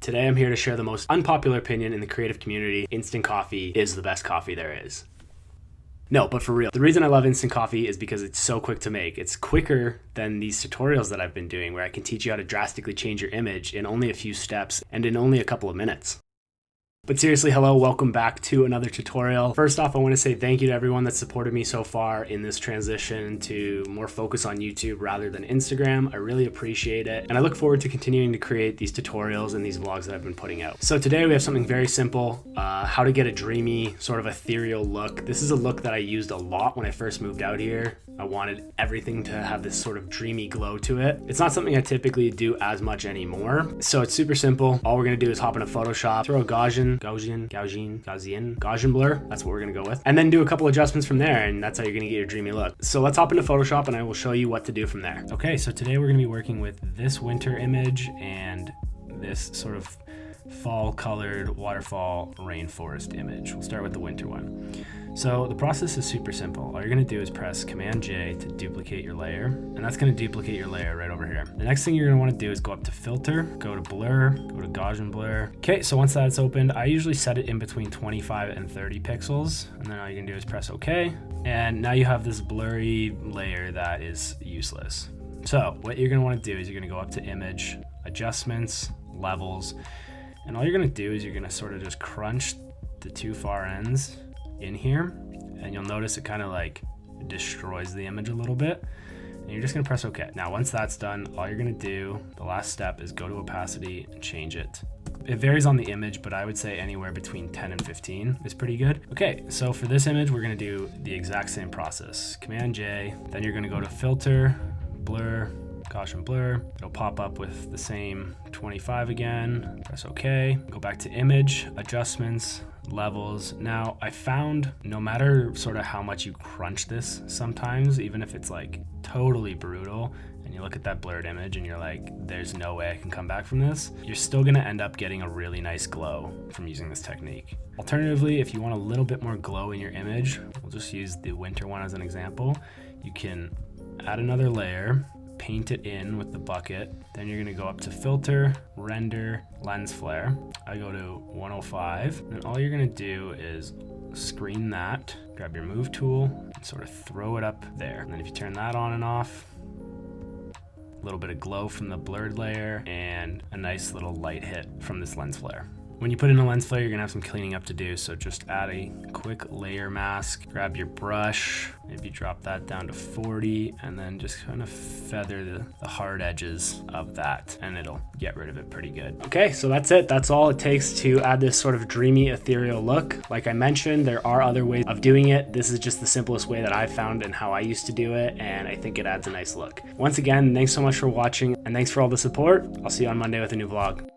Today I'm here to share the most unpopular opinion in the creative community: instant coffee is the best coffee there is. No, but for real, the reason I love instant coffee is because it's so quick to make. It's quicker than these tutorials that I've been doing where I can teach you how to drastically change your image in only a few steps and in only a couple of minutes. But seriously, hello, welcome back to another tutorial. First off, I want to say thank you to everyone that supported me so far in this transition to more focus on YouTube rather than Instagram. I really appreciate it. And I look forward to continuing to create these tutorials and these vlogs that I've been putting out. So today we have something very simple, how to get a dreamy, sort of ethereal look. This is a look that I used a lot when I first moved out here. I wanted everything to have this sort of dreamy glow to it. It's not something I typically do as much anymore. So it's super simple. All we're gonna do is hop into Photoshop, throw a Gaussian blur. That's what we're gonna go with. And then do a couple adjustments from there, and that's how you're gonna get your dreamy look. So let's hop into Photoshop and I will show you what to do from there. Okay, so today we're gonna be working with this winter image and this sort of fall colored waterfall rainforest image. We'll start with the winter one. So the process is super simple. All you're gonna do is press Command J to duplicate your layer, and that's gonna duplicate your layer right over here. The next thing you're gonna wanna do is go up to Filter, go to Blur, go to Gaussian Blur. Okay, so once that's opened, I usually set it in between 25 and 30 pixels, and then all you can do is press OK, and now you have this blurry layer that is useless. So what you're gonna wanna do is you're gonna go up to Image, Adjustments, Levels, and all you're gonna do is you're gonna sort of just crunch the two far ends in here, and you'll notice it kind of like destroys the image a little bit, and you're just gonna press OK. Now once that's done, all you're gonna do, the last step, is go to opacity and change it. It varies on the image, but I would say anywhere between 10 and 15 is pretty good. Okay, so for this image we're gonna do the exact same process. Command J, then you're gonna go to Filter, Blur, Gaussian Blur. It'll pop up with the same 25 again. Press OK. Go back to Image, Adjustments, Levels. Now I found no matter sort of how much you crunch this, sometimes even if it's like totally brutal and you look at that blurred image and you're like, there's no way I can come back from this, you're still gonna end up getting a really nice glow from using this technique. Alternatively, if you want a little bit more glow in your image, we'll just use the winter one as an example. You can add another layer, paint it in with the bucket, then you're gonna go up to Filter, Render, Lens Flare. I go to 105, and all you're gonna do is screen that, grab your move tool, and sort of throw it up there. And then if you turn that on and off, a little bit of glow from the blurred layer, and a nice little light hit from this lens flare. When you put in a lens flare, you're gonna have some cleaning up to do, so just add a quick layer mask, grab your brush, maybe drop that down to 40, and then just kind of feather the hard edges of that, and it'll get rid of it pretty good. Okay, so that's it. That's all it takes to add this sort of dreamy, ethereal look. Like I mentioned, there are other ways of doing it. This is just the simplest way that I've found and how I used to do it, and I think it adds a nice look. Once again, thanks so much for watching, and thanks for all the support. I'll see you on Monday with a new vlog.